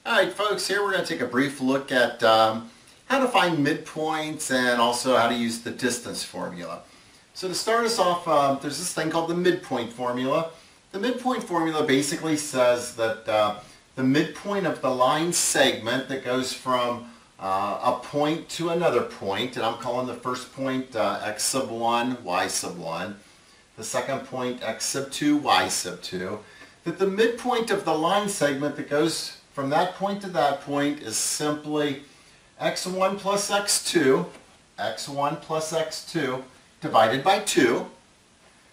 Alright folks, here we're going to take a brief look at how to find midpoints and also how to use the distance formula. So to start us off, there's this thing called the midpoint formula. The midpoint formula basically says that the midpoint of the line segment that goes from a point to another point, and I'm calling the first point x sub 1, y sub 1, the second point x sub 2, y sub 2, that the midpoint of the line segment that goes from that point to that point is simply x1 plus x2, x1 plus x2 divided by 2,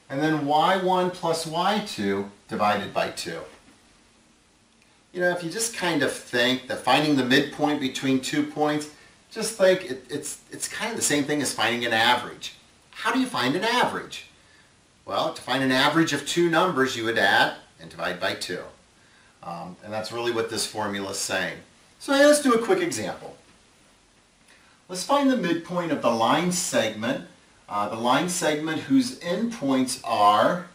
and then y1 plus y2 divided by 2. You know, if you just kind of think that finding the midpoint between 2 points, just think it's kind of the same thing as finding an average. How do you find an average? Well, to find an average of two numbers, you would add and divide by 2. And that's really what this formula is saying. So yeah, let's do a quick example. Let's find the midpoint of the line segment whose endpoints are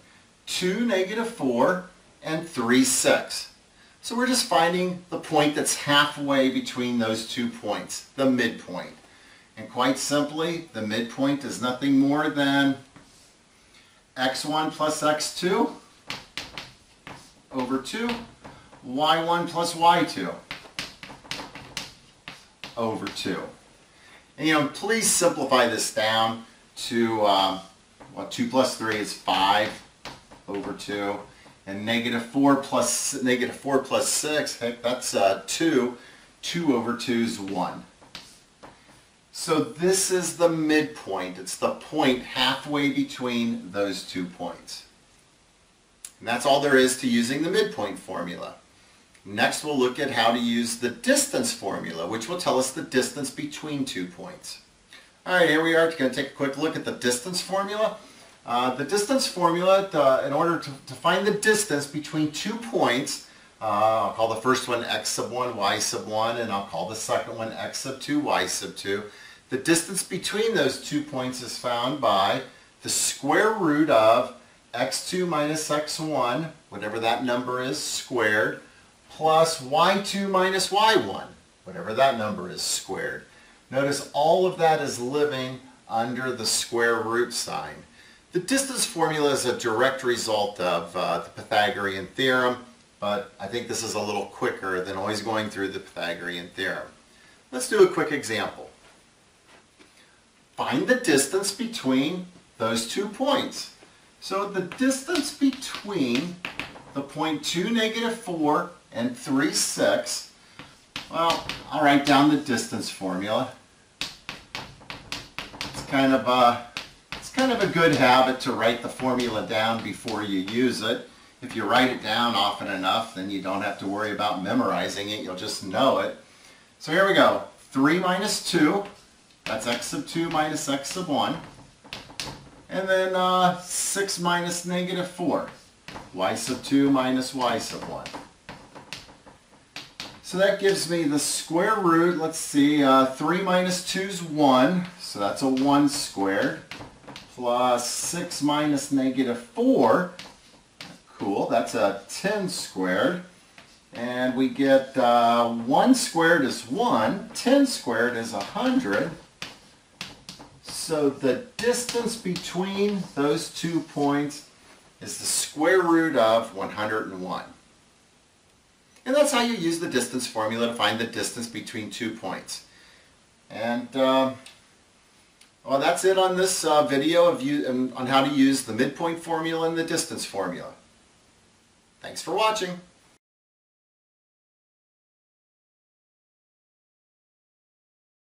2, -4, and 3, 6. So we're just finding the point that's halfway between those 2 points, the midpoint. And quite simply, the midpoint is nothing more than x1 plus x2 over 2, y1 plus y2 over 2. And you know, please simplify this down to, well, 2 plus 3 is 5 over 2. And -4 plus 6, heck, that's 2. 2 over 2 is 1. So this is the midpoint. It's the point halfway between those 2 points. And that's all there is to using the midpoint formula. Next we'll look at how to use the distance formula, which will tell us the distance between 2 points. Alright, here we are. We're going to take a quick look at the distance formula. The distance formula, in order to find the distance between 2 points, I'll call the first one x sub 1, y sub 1, and I'll call the second one x sub 2, y sub 2. The distance between those 2 points is found by the square root of x2 minus x1, whatever that number is, squared, plus y2 minus y1, whatever that number is, squared. Notice all of that is living under the square root sign. The distance formula is a direct result of the Pythagorean theorem, but I think this is a little quicker than always going through the Pythagorean theorem. Let's do a quick example. Find the distance between those 2 points. So the distance between the point 2, -4 and 3, 6, well, I'll write down the distance formula. It's kind of a good habit to write the formula down before you use it. If you write it down often enough, then you don't have to worry about memorizing it. You'll just know it. So here we go. 3 minus 2, that's x sub 2 minus x sub 1. And then 6 minus -4, y sub 2 minus y sub 1. So that gives me the square root, let's see, 3 minus 2 is 1, so that's a 1 squared, plus 6 minus -4, cool, that's a 10 squared, and we get 1 squared is 1, 10 squared is 100, so the distance between those 2 points is the square root of 101. And that's how you use the distance formula to find the distance between 2 points. And well, that's it on this video on how to use the midpoint formula and the distance formula. Thanks for watching.